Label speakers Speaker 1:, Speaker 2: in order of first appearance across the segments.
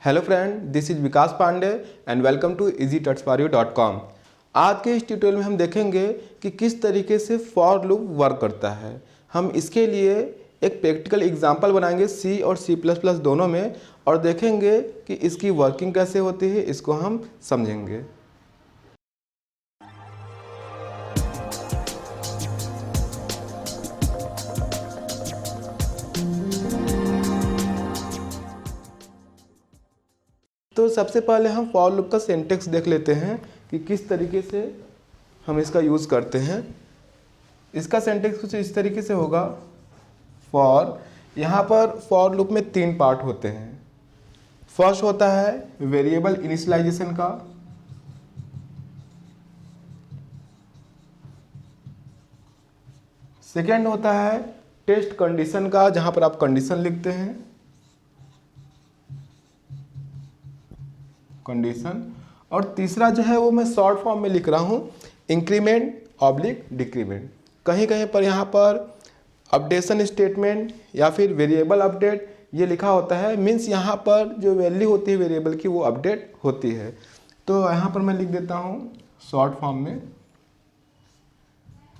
Speaker 1: Hello friend, this is Vikas Pandey and welcome to easytutsforyou.com। आज के इस ट्यूटोरियल में हम देखेंगे कि किस तरीके से फॉर लूप वर्क करता है। हम इसके लिए एक प्रैक्टिकल एग्जांपल बनाएंगे सी और सी प्लस प्लस दोनों में और देखेंगे कि इसकी वर्किंग कैसे होती है, इसको हम समझेंगे। तो सबसे पहले हम फॉर लूप का सिंटैक्स देख लेते हैं कि किस तरीके से हम इसका यूज़ करते हैं। इसका सिंटैक्स कुछ इस तरीके से होगा। फॉर, यहाँ पर फॉर लूप में 3 पार्ट होते हैं। फर्स्ट होता है वेरिएबल इनिशियलाइजेशन का, सेकेंड होता है टेस्ट कंडीशन का, जहाँ पर आप कंडीशन लिखते हैं, कंडीशन, और तीसरा जो है वो मैं शॉर्ट फॉर्म में लिख रहा हूँ, इंक्रीमेंट ऑब्लिक डिक्रीमेंट। कहीं कहीं पर यहाँ पर अपडेशन स्टेटमेंट या फिर वेरिएबल अपडेट ये लिखा होता है, मीन्स यहाँ पर जो वैल्यू होती है वेरिएबल की वो अपडेट होती है। तो यहाँ पर मैं लिख देता हूँ शॉर्ट फॉर्म में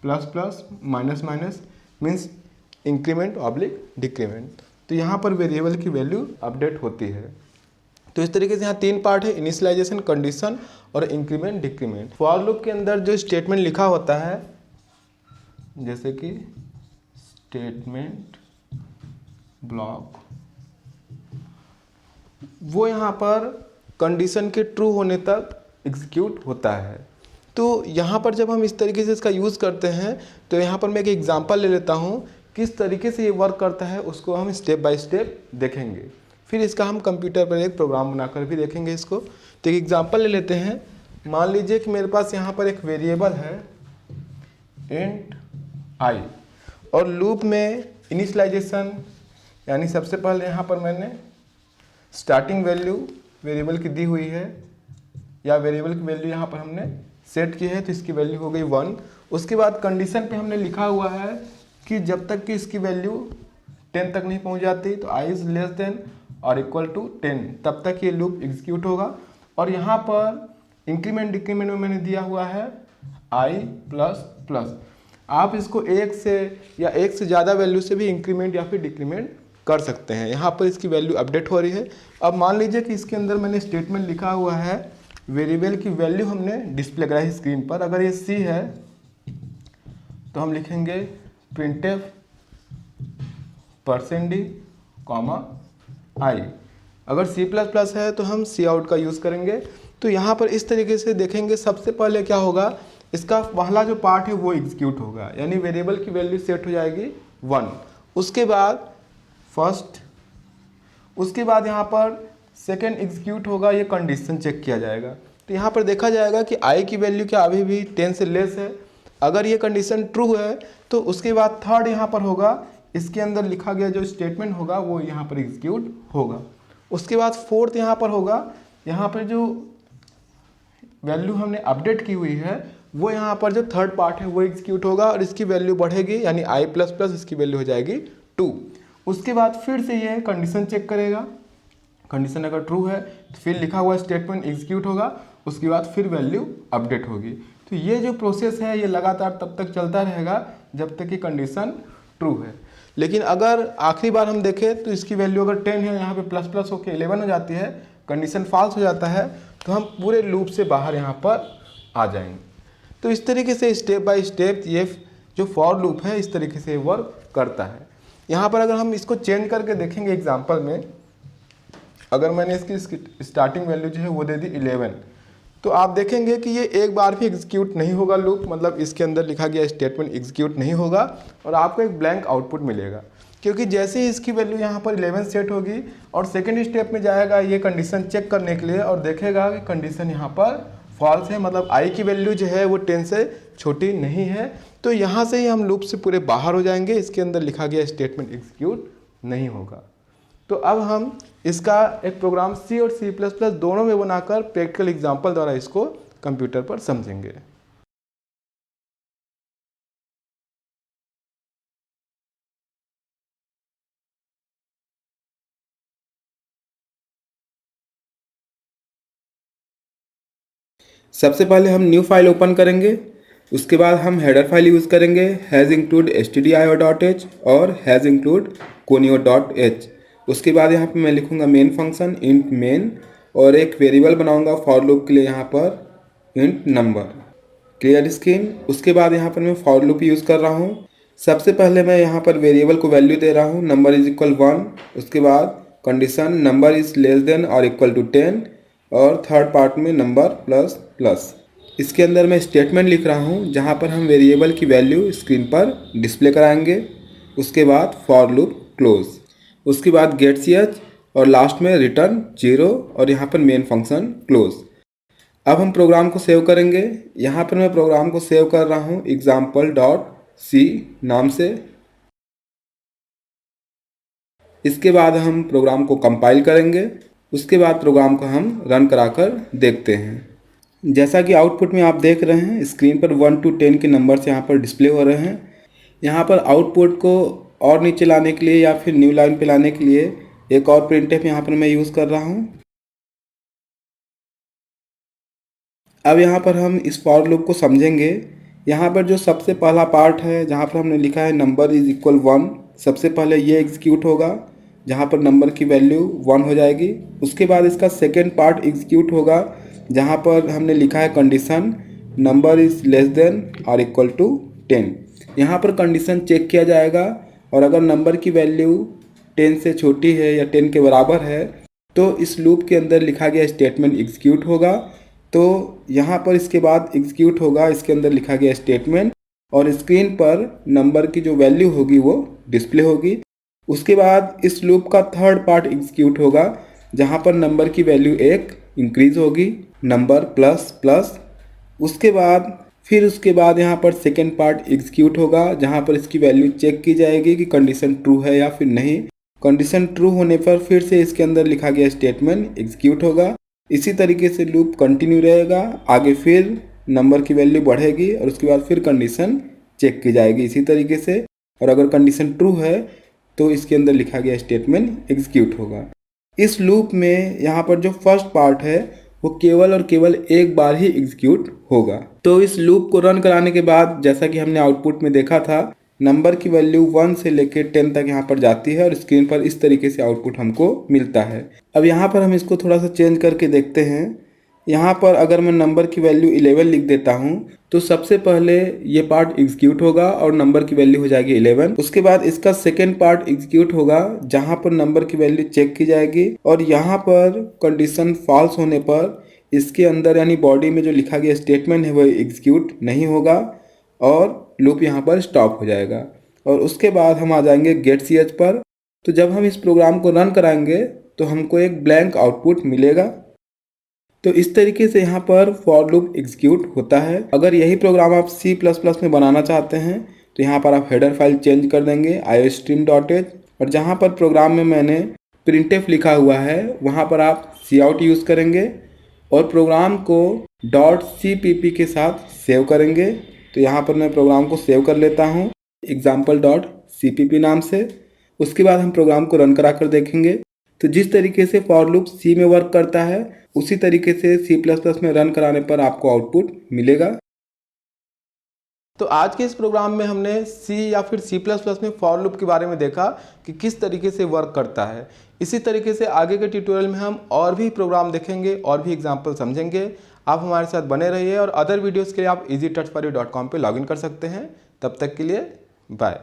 Speaker 1: plus plus minus minus means increment oblique decrement. तो यहाँ पर वेरिएबल की वैल्यू अपडेट होती है। तो इस तरीके से यहाँ 3 पार्ट है, इनिशियलाइजेशन, कंडीशन और इंक्रीमेंट डिक्रीमेंट। फॉर लूप के अंदर जो स्टेटमेंट लिखा होता है, जैसे कि स्टेटमेंट ब्लॉक, वो यहाँ पर कंडीशन के ट्रू होने तक एग्जीक्यूट होता है। तो यहाँ पर जब हम इस तरीके से इसका यूज़ करते हैं तो यहाँ पर मैं एक एग्जांपल ले लेता हूँ किस तरीके से ये वर्क करता है, उसको हम स्टेप बाय स्टेप देखेंगे। फिर इसका हम कंप्यूटर पर एक प्रोग्राम बनाकर भी देखेंगे इसको। तो एक एग्जांपल ले लेते हैं। मान लीजिए कि मेरे पास यहाँ पर एक वेरिएबल है इंट आई और लूप में इनिशियलाइजेशन, यानी सबसे पहले यहाँ पर मैंने स्टार्टिंग वैल्यू वेरिएबल की दी हुई है या वेरिएबल की वैल्यू यहाँ पर हमने सेट की है, तो इसकी वैल्यू हो गई 1। उसके बाद कंडीशन पे हमने लिखा हुआ है कि जब तक कि इसकी वैल्यू 10 तक नहीं पहुँच जाती तो आई इज़ लेस देन और इक्वल टू 10, तब तक ये लूप एग्जीक्यूट होगा। और यहाँ पर इंक्रीमेंट डिक्रीमेंट में मैंने दिया हुआ है आई प्लस प्लस। आप इसको 1 से या 1 से ज़्यादा वैल्यू से भी इंक्रीमेंट या फिर डिक्रीमेंट कर सकते हैं। यहाँ पर इसकी वैल्यू अपडेट हो रही है। अब मान लीजिए कि इसके अंदर मैंने स्टेटमेंट लिखा हुआ है, वेरिएबल की वैल्यू हमने डिस्प्ले करा है स्क्रीन पर। अगर ये सी है तो हम लिखेंगे प्रिंटफ %d कॉमा आई। अगर सी प्लस प्लस है तो हम सी आउट का यूज़ करेंगे। तो यहाँ पर इस तरीके से देखेंगे। सबसे पहले क्या होगा, इसका पहला जो पार्ट है वो एग्जीक्यूट होगा, यानी वेरिएबल की वैल्यू सेट हो जाएगी 1। उसके बाद फर्स्ट, उसके बाद यहाँ पर सेकेंड एग्जीक्यूट होगा, ये कंडीशन चेक किया जाएगा। तो यहाँ पर देखा जाएगा कि आई की वैल्यू क्या अभी भी 10 से लेस है। अगर ये कंडीशन ट्रू है तो उसके बाद थर्ड यहाँ पर होगा, इसके अंदर लिखा गया जो स्टेटमेंट होगा वो यहाँ पर एग्जीक्यूट होगा। उसके बाद फोर्थ यहाँ पर होगा, यहाँ पर जो वैल्यू हमने अपडेट की हुई है वो यहाँ पर जो थर्ड पार्ट है वो एग्जीक्यूट होगा और इसकी वैल्यू बढ़ेगी, यानी आई प्लस प्लस इसकी वैल्यू हो जाएगी 2। उसके बाद फिर से ये कंडीशन चेक करेगा, कंडीशन अगर ट्रू है तो फिर लिखा हुआ स्टेटमेंट एग्जीक्यूट होगा, उसके बाद फिर वैल्यू अपडेट होगी। तो ये जो प्रोसेस है ये लगातार तब तक चलता रहेगा जब तक कि कंडीशन ट्रू है। लेकिन अगर आखिरी बार हम देखें तो इसकी वैल्यू अगर 10 है, यहाँ पे प्लस प्लस होकर 11 हो जाती है, कंडीशन फॉल्स हो जाता है, तो हम पूरे लूप से बाहर यहाँ पर आ जाएंगे। तो इस तरीके से स्टेप बाय स्टेप ये जो फॉर लूप है इस तरीके से वर्क करता है। यहाँ पर अगर हम इसको चेंज करके देखेंगे एग्जांपल में, अगर मैंने इसकी स्टार्टिंग वैल्यू जो है वो दे दी 11, तो आप देखेंगे कि ये एक बार भी एग्जीक्यूट नहीं होगा लूप, मतलब इसके अंदर लिखा गया स्टेटमेंट एग्जीक्यूट नहीं होगा और आपको एक ब्लैंक आउटपुट मिलेगा। क्योंकि जैसे ही इसकी वैल्यू यहाँ पर 11 सेट होगी और सेकेंड स्टेप में जाएगा ये कंडीशन चेक करने के लिए और देखेगा कि कंडीशन यहाँ पर फॉल्स है, मतलब आई की वैल्यू जो है वो 10 से छोटी नहीं है। तो यहाँ से ही हम लूप से पूरे बाहर हो जाएंगे, इसके अंदर लिखा गया स्टेटमेंट एग्जीक्यूट नहीं होगा। तो अब हम इसका एक प्रोग्राम सी और सी प्लस प्लस दोनों में बनाकर प्रैक्टिकल एग्जांपल द्वारा इसको कंप्यूटर पर समझेंगे। सबसे पहले हम न्यू फाइल ओपन करेंगे, उसके बाद हम हेडर फाइल यूज़ करेंगे हैज़ इंक्लूड stdio.h और हैज़ इंक्लूड conio.h। उसके बाद यहाँ पे मैं लिखूँगा मेन फंक्शन इंट मेन और एक वेरिएबल बनाऊँगा फॉर लूप के लिए यहाँ पर इंट नंबर। Clear screen. उसके बाद यहाँ पर मैं फॉर लूप यूज़ कर रहा हूँ। सबसे पहले मैं यहाँ पर वेरिएबल को वैल्यू दे रहा हूँ नंबर इज इक्वल 1। उसके बाद condition number is less than और इक्वल टू 10 और थर्ड पार्ट में नंबर प्लस प्लस। इसके अंदर मैं स्टेटमेंट लिख रहा हूँ जहाँ पर हम वेरिएबल की वैल्यू स्क्रीन पर डिस्प्ले कराएंगे। उसके बाद फॉर लूप क्लोज, उसके बाद गेट ch और लास्ट में रिटर्न 0 और यहाँ पर मेन फंक्शन क्लोज। अब हम प्रोग्राम को सेव करेंगे। यहाँ पर मैं प्रोग्राम को सेव कर रहा हूँ example.c नाम से। इसके बाद हम प्रोग्राम को कंपाइल करेंगे, उसके बाद प्रोग्राम को हम रन कराकर देखते हैं। जैसा कि आउटपुट में आप देख रहे हैं स्क्रीन पर 1 to 10 के नंबर्स यहाँ पर डिस्प्ले हो रहे हैं। यहाँ पर आउटपुट को और नीचे लाने के लिए या फिर न्यू लाइन पे लाने के लिए एक और प्रिंटफ यहाँ पर मैं यूज़ कर रहा हूँ। अब यहाँ पर हम इस फॉर लूप को समझेंगे। यहाँ पर जो सबसे पहला पार्ट है जहाँ पर हमने लिखा है नंबर इज इक्वल 1, सबसे पहले ये एग्जीक्यूट होगा जहाँ पर नंबर की वैल्यू 1 हो जाएगी। उसके बाद इसका सेकेंड पार्ट एग्जीक्यूट होगा जहाँ पर हमने लिखा है condition number is less than और इक्वल टू 10। यहाँ पर कंडीशन चेक किया जाएगा और अगर नंबर की वैल्यू 10 से छोटी है या 10 के बराबर है तो इस लूप के अंदर लिखा गया स्टेटमेंट एग्जीक्यूट होगा। तो यहाँ पर इसके बाद एग्जीक्यूट होगा इसके अंदर लिखा गया स्टेटमेंट और स्क्रीन पर नंबर की जो वैल्यू होगी वो डिस्प्ले होगी। उसके बाद इस लूप का थर्ड पार्ट एग्जीक्यूट होगा जहाँ पर नंबर की वैल्यू 1 इंक्रीज होगी नंबर प्लस प्लस। उसके बाद यहाँ पर सेकेंड पार्ट एग्जीक्यूट होगा जहाँ पर इसकी वैल्यू चेक की जाएगी कि कंडीशन ट्रू है या फिर नहीं। कंडीशन ट्रू होने पर फिर से इसके अंदर लिखा गया स्टेटमेंट एग्जीक्यूट होगा। इसी तरीके से लूप कंटिन्यू रहेगा, आगे फिर नंबर की वैल्यू बढ़ेगी और उसके बाद फिर कंडीशन चेक की जाएगी इसी तरीके से, और अगर कंडीशन ट्रू है तो इसके अंदर लिखा गया स्टेटमेंट एग्जीक्यूट होगा। इस लूप में यहाँ पर जो फर्स्ट पार्ट है वो केवल और केवल एक बार ही एग्जीक्यूट होगा। तो इस लूप को रन कराने के बाद जैसा कि हमने आउटपुट में देखा था नंबर की वैल्यू 1 से लेकर 10 तक यहाँ पर जाती है और स्क्रीन पर इस तरीके से आउटपुट हमको मिलता है। अब यहाँ पर हम इसको थोड़ा सा चेंज करके देखते हैं। यहाँ पर अगर मैं नंबर की वैल्यू 11 लिख देता हूँ तो सबसे पहले ये पार्ट एग्जीक्यूट होगा और नंबर की वैल्यू हो जाएगी 11। उसके बाद इसका सेकेंड पार्ट एग्जीक्यूट होगा जहाँ पर नंबर की वैल्यू चेक की जाएगी और यहाँ पर कंडीशन फॉल्स होने पर इसके अंदर यानी बॉडी में जो लिखा गया स्टेटमेंट है वो एग्जीक्यूट नहीं होगा और लूप यहाँ पर स्टॉप हो जाएगा। और उसके बाद हम आ जाएंगे गेट ch पर। तो जब हम इस प्रोग्राम को रन कराएंगे तो हमको एक ब्लैंक आउटपुट मिलेगा। तो इस तरीके से यहाँ पर फॉर लूप एग्जीक्यूट होता है। अगर यही प्रोग्राम आप C++ में बनाना चाहते हैं तो यहाँ पर आप हेडर फाइल चेंज कर देंगे iostream.h और जहाँ पर प्रोग्राम में मैंने printf लिखा हुआ है वहाँ पर आप cout यूज़ करेंगे और प्रोग्राम को .cpp के साथ सेव करेंगे। तो यहाँ पर मैं प्रोग्राम को सेव कर लेता हूँ example.cpp नाम से। उसके बाद हम प्रोग्राम को रन करा कर देखेंगे। तो जिस तरीके से फॉर लूप C में वर्क करता है उसी तरीके से C++ में रन कराने पर आपको आउटपुट मिलेगा। तो आज के इस प्रोग्राम में हमने C या फिर C++ में फॉर लूप के बारे में देखा कि किस तरीके से वर्क करता है। इसी तरीके से आगे के ट्यूटोरियल में हम और भी प्रोग्राम देखेंगे और भी एग्जाम्पल समझेंगे। आप हमारे साथ बने रहिए और अदर वीडियोस के लिए आप easytouchforyou.com पे लॉगिन कर सकते हैं। तब तक के लिए बाय।